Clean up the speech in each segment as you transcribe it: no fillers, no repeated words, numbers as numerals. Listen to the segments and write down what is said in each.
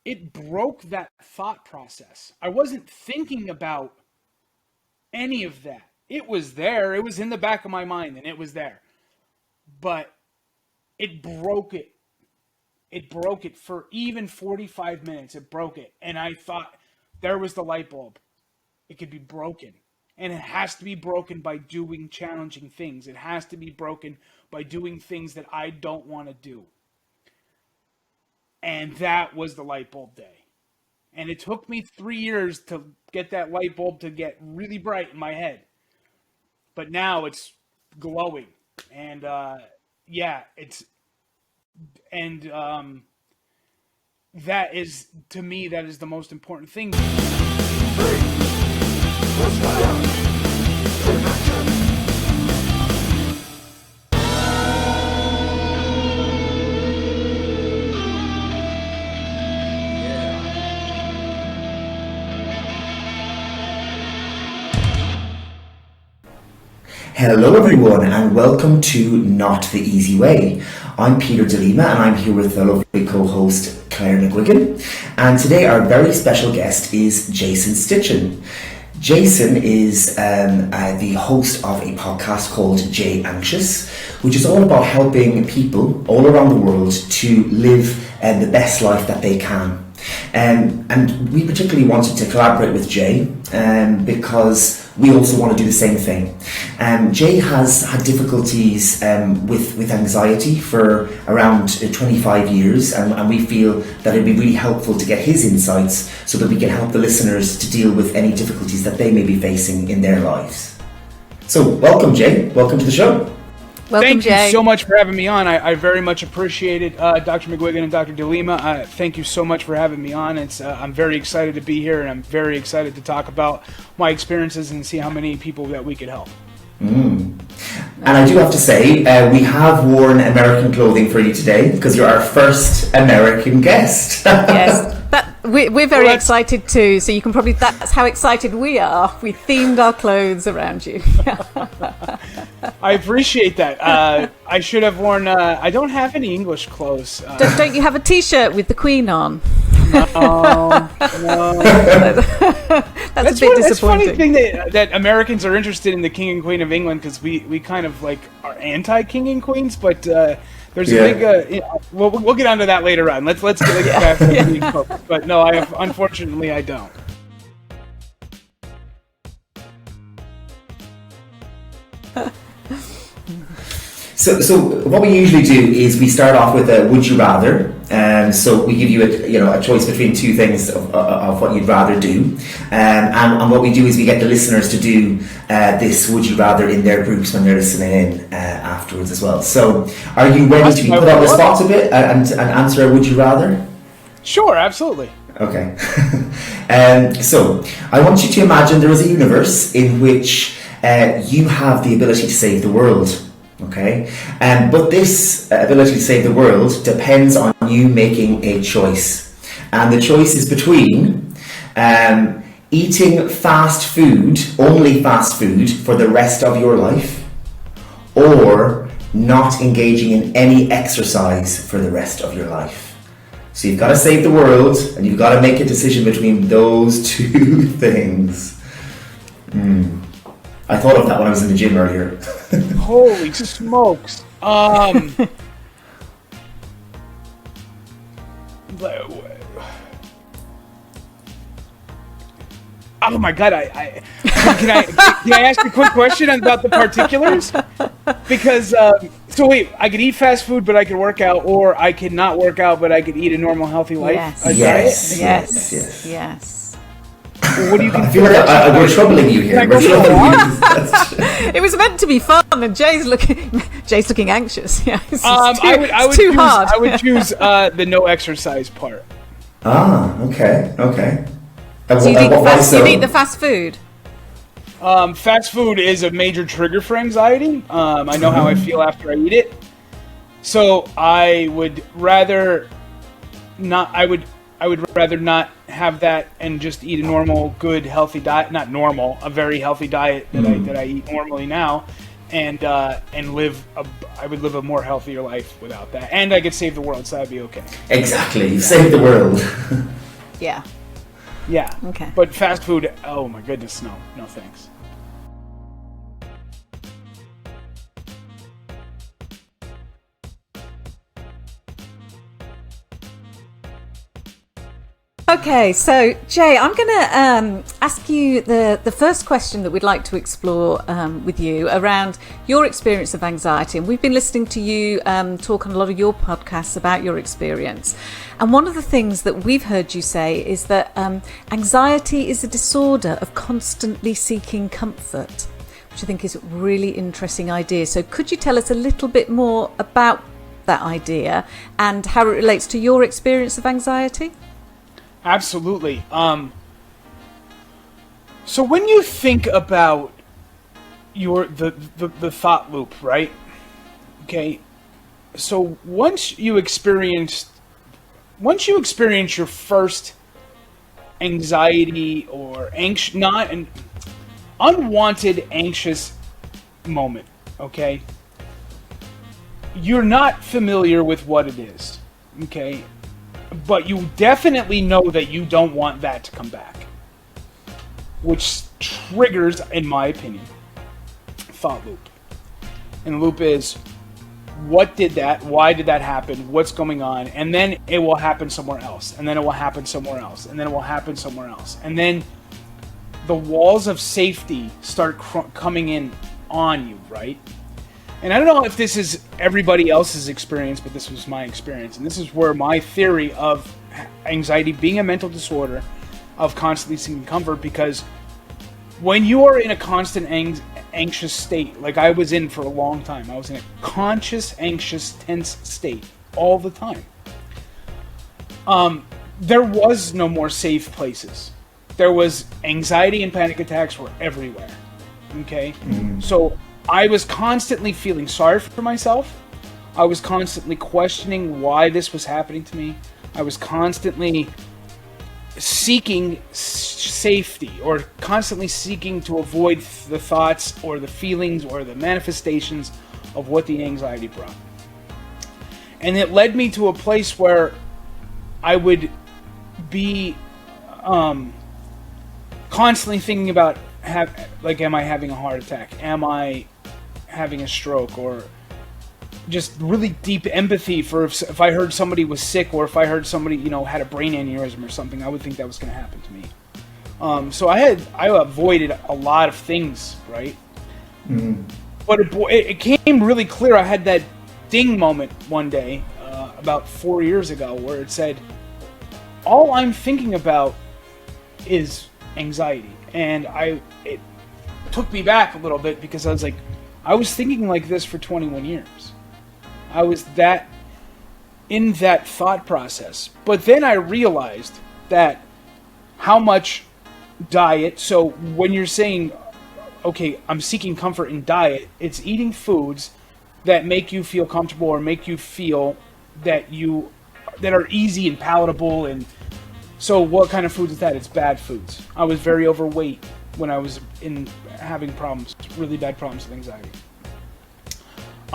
it broke that thought process. I wasn't thinking about any of that. It was there. It was in the back of my mind, and it was there. But it broke it. It broke it for even 45 minutes. It broke it. And I thought, there was the light bulb. It could be broken. And it has to be broken by doing challenging things. It has to be broken by doing things that I don't want to do. And that was the light bulb day. And it took me 3 years to get that light bulb to get really bright in my head. But now it's glowing. And that is, to me, that is the most important thing. Hello everyone and welcome to Not the Easy Way. I'm Peter DeLima and I'm here with the lovely co-host Claire McGuiggan, and today our very special guest is Jason Styczen. Jason is the host of a podcast called Jay Anxious, which is all about helping people all around the world to live the best life that they can. And we particularly wanted to collaborate with Jay because we also want to do the same thing. Jay has had difficulties with anxiety for around 25 years, and we feel that it'd be really helpful to get his insights so that we can help the listeners to deal with any difficulties that they may be facing in their lives. So welcome, Jay. Welcome to the show. Welcome, Jay. Thank you so much for having me on. I very much appreciate it, Dr. McGuiggan and Dr. DeLima. Thank you so much for having me on. I'm very excited to be here, and I'm very excited to talk about my experiences and see how many people that we could help. And I do have to say, we have worn American clothing for you today because you're our first American guest. Yes, we're very excited too. So you can probably, that's how excited we are. We themed our clothes around you. I appreciate that. I should have worn, I don't have any English clothes. Don't you have a t-shirt with the Queen on? No. That's a bit disappointing. It's a funny thing that Americans are interested in the King and Queen of England because we kind of like are anti-King and Queens, but there's a big. We'll get onto that later on. Let's get back to the Queen focus. But no, unfortunately I don't. So what we usually do is we start off with a would you rather. So we give you a choice between two things of what you'd rather do, and what we do is we get the listeners to do this would you rather in their groups when they're listening in afterwards as well. So are you ready to be put on the spot a bit and answer a would you rather? Sure, absolutely. Okay. So I want you to imagine there is a universe in which you have the ability to save the world. Okay, but this ability to save the world depends on you making a choice, and the choice is between eating fast food, only fast food, for the rest of your life, or not engaging in any exercise for the rest of your life. So you've got to save the world, and you've got to make a decision between those two things. I thought of that when I was in the gym earlier. Holy smokes. Oh my God! Can I ask a quick question about the particulars? Because so wait, I could eat fast food, but I could work out, or I could not work out, but I could eat a normal, healthy life. Yes. What do you I feel like we're troubling you here. It was meant to be fun, and Jay's looking anxious. Yeah, it's too hard. I would choose the no exercise part. Okay. So you'd eat the fast food? Fast food is a major trigger for anxiety. I know how I feel after I eat it. So I would rather not. I would rather not have that and just eat a normal, good, healthy diet. Not normal, a very healthy diet that I eat normally now, and live. I would live a more healthier life without that, and I could save the world, so that'd be okay. Exactly, save the world. Yeah. Yeah. Okay. But fast food, oh my goodness, no thanks. Okay, so Jay, I'm going to ask you the first question that we'd like to explore with you around your experience of anxiety. And we've been listening to you talk on a lot of your podcasts about your experience. And one of the things that we've heard you say is that anxiety is a disorder of constantly seeking comfort, which I think is a really interesting idea. So could you tell us a little bit more about that idea and how it relates to your experience of anxiety? Absolutely. So when you think about the thought loop, right? Okay. So once you experience your first anxiety or not an unwanted anxious moment, okay? You're not familiar with what it is, okay? But you definitely know that you don't want that to come back. Which triggers, in my opinion, thought loop. And the loop is, what did that? Why did that happen? What's going on? And then it will happen somewhere else. And then it will happen somewhere else. And then it will happen somewhere else. And then the walls of safety start coming in on you, right? And I don't know if this is everybody else's experience, but this was my experience. And this is where my theory of anxiety being a mental disorder of constantly seeking comfort, because when you are in a constant anxious state, like I was in for a long time, I was in a conscious, anxious, tense state all the time. There was no more safe places. There was anxiety and panic attacks were everywhere. Okay? So I was constantly feeling sorry for myself. I was constantly questioning why this was happening to me. I was constantly seeking safety, or constantly seeking to avoid the thoughts or the feelings or the manifestations of what the anxiety brought. And it led me to a place where I would be constantly thinking about, am I having a heart attack? Am I having a stroke? Or just really deep empathy for if I heard somebody was sick, or if I heard somebody, had a brain aneurysm or something, I would think that was going to happen to me. So I avoided a lot of things, right? But it came really clear. I had that ding moment one day, about 4 years ago, where it said, all I'm thinking about is anxiety. And it took me back a little bit, because I was like, I was thinking like this for 21 years. I was in that thought process. But then I realized that how much diet, so when you're saying, okay, I'm seeking comfort in diet, it's eating foods that make you feel comfortable, or make you feel that are easy and palatable. And so what kind of food is that? It's bad foods. I was very overweight when I was having problems, really bad problems with anxiety.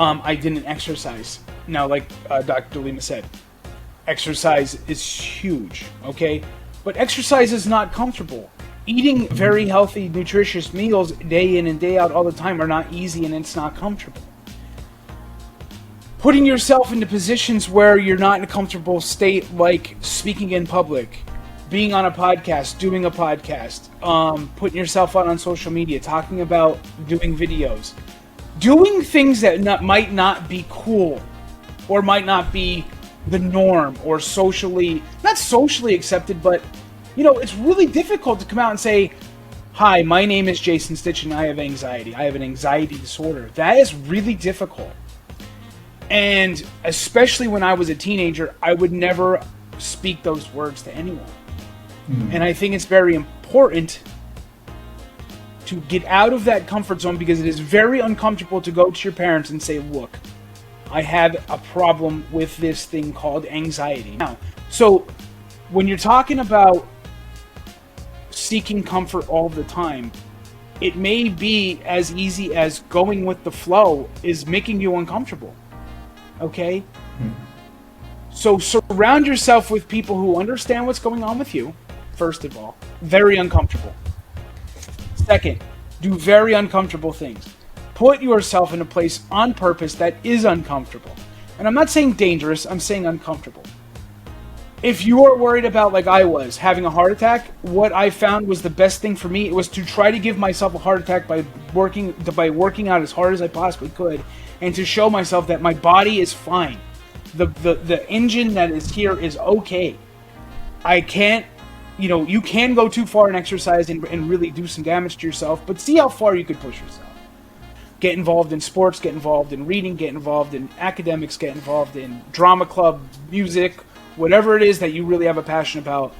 I didn't exercise. Now, like Dr. Lima said, exercise is huge, okay? But exercise is not comfortable. Eating very healthy, nutritious meals day in and day out all the time are not easy, and it's not comfortable. Putting yourself into positions where you're not in a comfortable state, like speaking in public, being on a podcast, doing a podcast, putting yourself out on social media, talking about doing videos, doing things that might not be cool, or might not be the norm, or not socially accepted, but it's really difficult to come out and say, hi, my name is Jay Styczen, I have anxiety. I have an anxiety disorder. That is really difficult. And especially when I was a teenager, I would never speak those words to anyone. And I think it's very important to get out of that comfort zone, because it is very uncomfortable to go to your parents and say, look, I have a problem with this thing called anxiety. Now, so when you're talking about seeking comfort all the time, it may be as easy as going with the flow is making you uncomfortable. Okay? So surround yourself with people who understand what's going on with you, first of all. Very uncomfortable. Second, do very uncomfortable things. Put yourself in a place on purpose that is uncomfortable. And I'm not saying dangerous, I'm saying uncomfortable. If you are worried about, like I was, having a heart attack, what I found was the best thing for me. It was to try to give myself a heart attack by working out as hard as I possibly could, and to show myself that my body is fine. The engine that is here is okay. I can't, you can go too far in exercise and really do some damage to yourself, but see how far you could push yourself. Get involved in sports, get involved in reading, get involved in academics, get involved in drama club, music, whatever it is that you really have a passion about.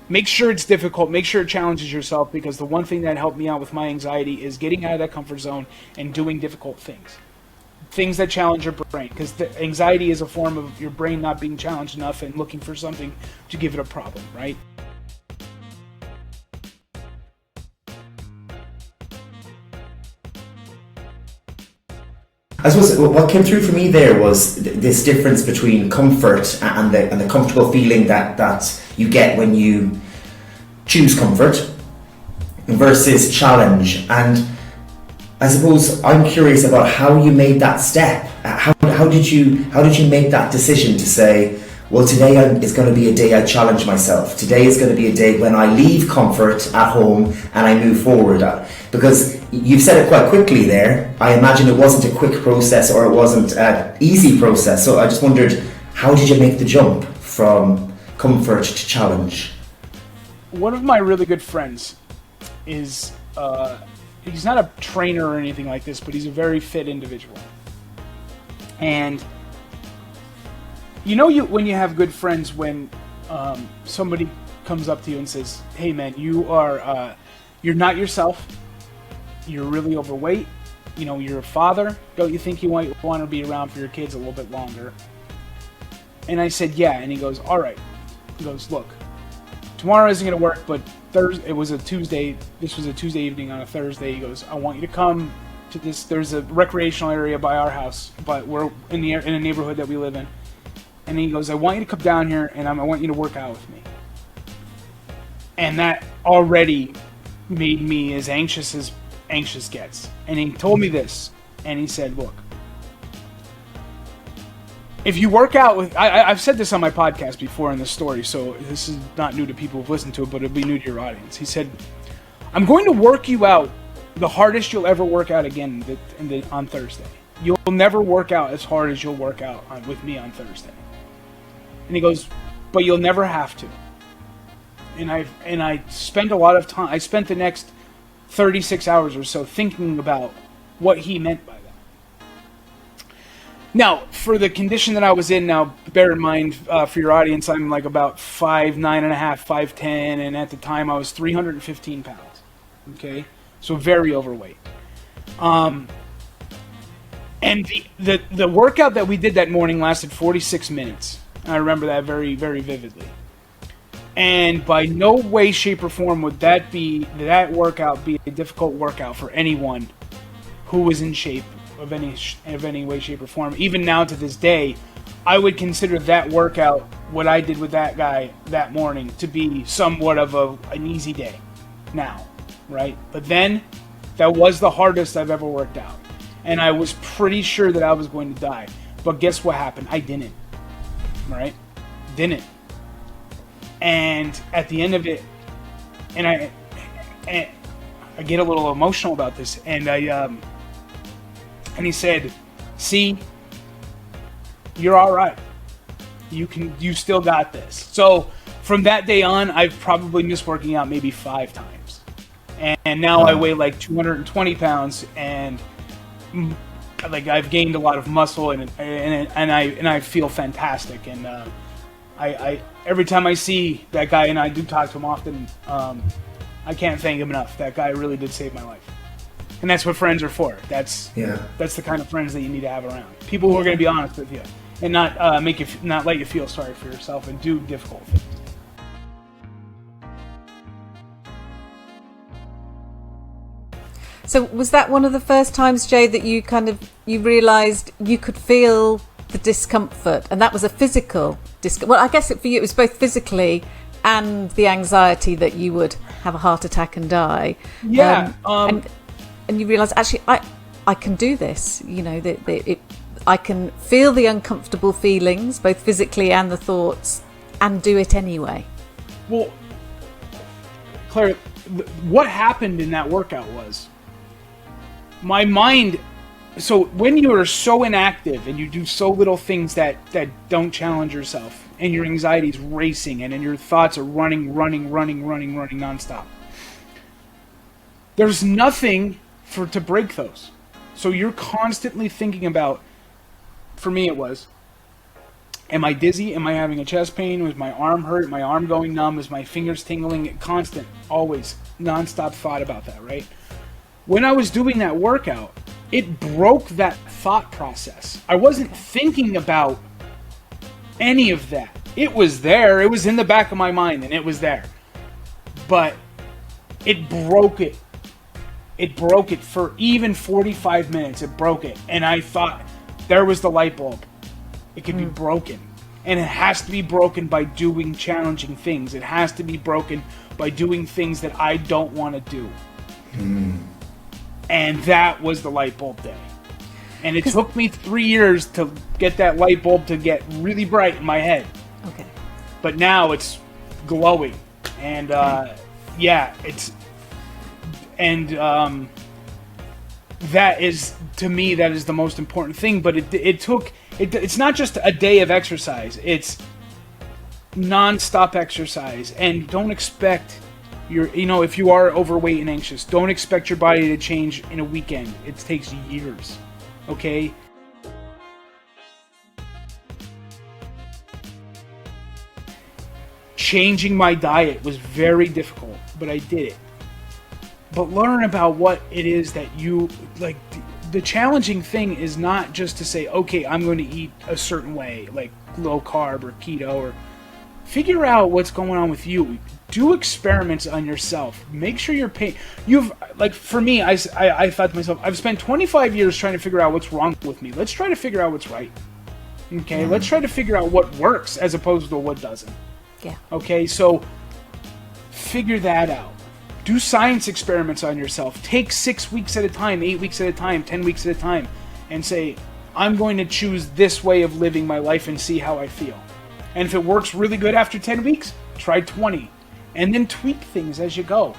Make sure it's difficult, make sure it challenges yourself, because the one thing that helped me out with my anxiety is getting out of that comfort zone and doing difficult things. Things that challenge your brain, because the anxiety is a form of your brain not being challenged enough and looking for something to give it a problem, right? I suppose what came through for me there was this difference between comfort and the comfortable feeling that you get when you choose comfort versus challenge. And I suppose I'm curious about how you made that step. How did you make that decision to say, well, today is going to be a day I challenge myself. Today is going to be a day when I leave comfort at home and I move forward. Because you've said it quite quickly there. I imagine it wasn't a quick process, or it wasn't an easy process. So I just wondered, how did you make the jump from comfort to challenge? One of my really good friends is, he's not a trainer or anything like this, but he's a very fit individual. And when you have good friends, when somebody comes up to you and says, hey man, you're not yourself, you're really overweight, you're a father, don't you think you want to be around for your kids a little bit longer? And I said, yeah. And he goes, all right. He goes, look, tomorrow isn't going to work, but Thursday, it was a Tuesday, this was a Tuesday evening on a Thursday. He goes, I want you to come to this, there's a recreational area by our house, but we're in a neighborhood that we live in. And he goes, I want you to come down here and I want you to work out with me. And that already made me as anxious gets. And he told me this, and he said, look, if you work out with, I've said this on my podcast before in the story, so this is not new to people who've listened to it, but it'll be new to your audience. He said, I'm going to work you out the hardest you'll ever work out again on Thursday. You'll never work out as hard as you'll work out with me on Thursday. And he goes, but you'll never have to. And I spent a lot of time, I spent the next 36 hours or so thinking about what he meant by that. Now, for the condition that I was in, now bear in mind, for your audience, I'm like about 5'9.5", 5'10", and at the time I was 315 pounds. Okay, so very overweight. And the workout that we did that morning lasted 46 minutes. I remember that very, very vividly. And by no way, shape, or form would that workout be a difficult workout for anyone who was in shape of any way, shape, or form. Even now to this day, I would consider that workout, what I did with that guy that morning, to be somewhat of an easy day now, right? But then, that was the hardest I've ever worked out. And I was pretty sure that I was going to die. But guess what happened? I didn't. Right? Didn't. And at the end of it, and I get a little emotional about this, and he said, see, you're all right. You still got this. So from that day on, I've probably missed working out maybe 5 times. And now I weigh like 220 pounds, and like I've gained a lot of muscle, and I feel fantastic. And I every time I see that guy, and I do talk to him often, I can't thank him enough. That guy really did save my life. And that's what friends are for. That's the kind of friends that you need to have around. People who are going to be honest with you and not not let you feel sorry for yourself and do difficult things. So was that one of the first times, Jay, that you realised you could feel the discomfort, and that was a physical discomfort. Well, I guess for you it was both physically and the anxiety that you would have a heart attack and die. Yeah. And you realise, actually, I can do this. You know, I can feel the uncomfortable feelings, both physically and the thoughts, and do it anyway. Well, Claire, what happened in that workout was my mind. So when you are so inactive and you do so little things that don't challenge yourself, and your anxiety is racing, and then your thoughts are running nonstop, there's nothing to break those. So you're constantly thinking about, for me it was, am I dizzy? Am I having a chest pain? Was my arm hurt? My arm going numb? Is my fingers tingling? Constant, always, nonstop thought about that, right? When I was doing that workout, it broke that thought process. I wasn't thinking about any of that. It was there. It was in the back of my mind, and it was there. But it broke it. It broke it for even 45 minutes. It broke it. And I thought, there was the light bulb. It could be broken. And it has to be broken by doing challenging things. It has to be broken by doing things that I don't want to do. And that was the light bulb day. And it took me 3 years to get that light bulb to get really bright in my head. Okay. But now it's glowing. And that is, to me, that is the most important thing. But it's not just a day of exercise. It's non-stop exercise. And don't expect if you are overweight and anxious, don't expect your body to change in a weekend. It takes years. Okay? Changing my diet was very difficult, but I did it. But learn about what it is that you like. The challenging thing is not just to say, okay, I'm going to eat a certain way, like low carb or keto, or figure out what's going on with you. Do experiments on yourself. Make sure you're paying. For me, I thought to myself, I've spent 25 years trying to figure out what's wrong with me. Let's try to figure out what's right. Okay, let's try to figure out what works as opposed to what doesn't. Yeah. Okay, so figure that out. Do science experiments on yourself. Take 6 weeks at a time, 8 weeks at a time, 10 weeks at a time, and say, I'm going to choose this way of living my life and see how I feel. And if it works really good after 10 weeks, try 20. And then tweak things as you go.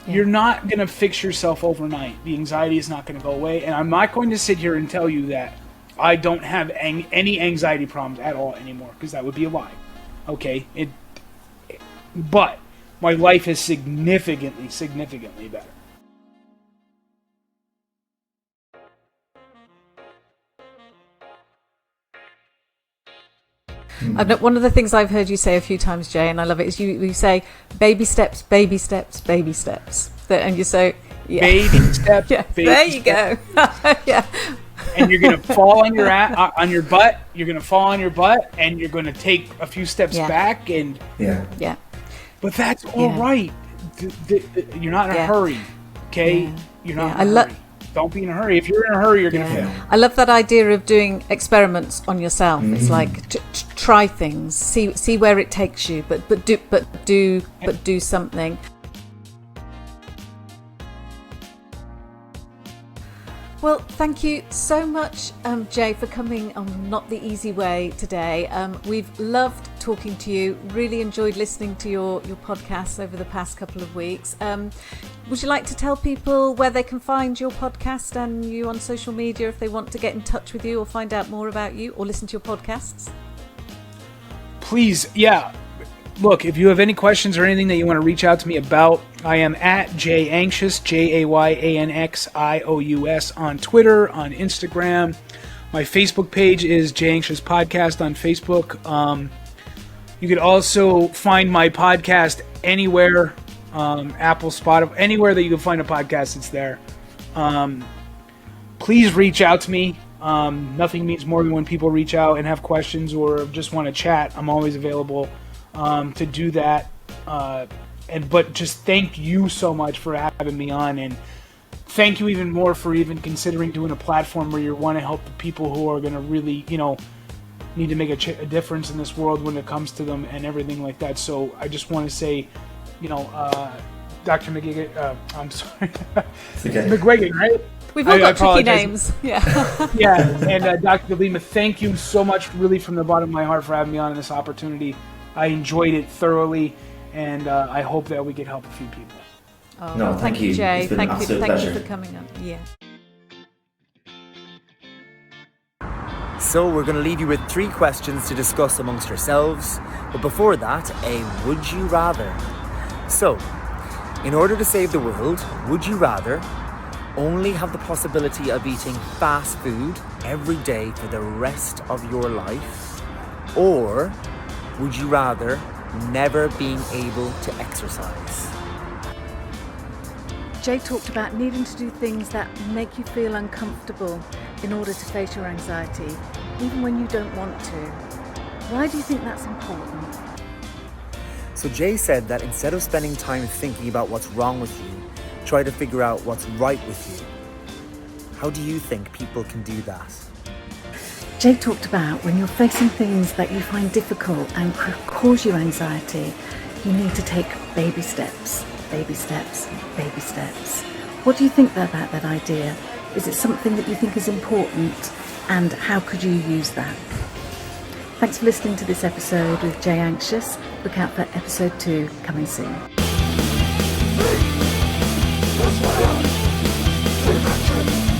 Yeah. You're not going to fix yourself overnight. The anxiety is not going to go away. And I'm not going to sit here and tell you that I don't have any anxiety problems at all anymore, because that would be a lie. Okay? But my life is significantly better. One of the things I've heard you say a few times, Jay, and I love it, is you say baby steps, baby steps, baby steps. And you say, yeah. Baby steps, yeah. baby there you steps. go. Yeah. And you're going to fall on your butt. You're going to fall on your butt, and you're going to take a few steps back. And yeah. But that's all right. You're not in a hurry, okay? Yeah. You're not in a hurry. Don't be in a hurry. If you're in a hurry, you're going to fail. I love that idea of doing experiments on yourself. It's like try things, see where it takes you, but do something. Well, thank you so much, Jay, for coming on Not the Easy Way today. We've loved talking to you, really enjoyed listening to your podcasts over the past couple of weeks. Would you like to tell people where they can find your podcast and you on social media if they want to get in touch with you or find out more about you or listen to your podcasts? Please, yeah. Look, if you have any questions or anything that you want to reach out to me about, I am at JAnxious, JAYANXIOUS on Twitter, on Instagram. My Facebook page is Jay Anxious Podcast on Facebook. You could also find my podcast anywhere, Apple, Spotify, anywhere that you can find a podcast, it's there. Please reach out to me. Nothing means more than when people reach out and have questions or just want to chat. I'm always available to do that. But just thank you so much for having me on, and thank you even more for even considering doing a platform where you want to help the people who are going to really, need to make a difference in this world when it comes to them and everything like that. So I just want to say, Dr. McGuiggan, I'm sorry, Okay. McGuiggan, right? We've all got tricky apologize. names. Yeah. Yeah, and Dr. DeLima, thank you so much, really from the bottom of my heart, for having me on this opportunity. I enjoyed it thoroughly, and I hope that we can help a few people. Oh, No, well, thank you. Jay. It's been an absolute Thank pleasure. you for coming on. Yeah. So we're going to leave you with 3 questions to discuss amongst yourselves. But before that, a would you rather. So, in order to save the world, would you rather only have the possibility of eating fast food every day for the rest of your life? Or would you rather never being able to exercise? Jay talked about needing to do things that make you feel uncomfortable in order to face your anxiety, even when you don't want to. Why do you think that's important? So Jay said that instead of spending time thinking about what's wrong with you, try to figure out what's right with you. How do you think people can do that? Jay talked about when you're facing things that you find difficult and cause you anxiety, you need to take baby steps, baby steps, baby steps. What do you think about that idea? Is it something that you think is important, and how could you use that? Thanks for listening to this episode with Jay Anxious. Look out for episode 2 coming soon. That's why I'm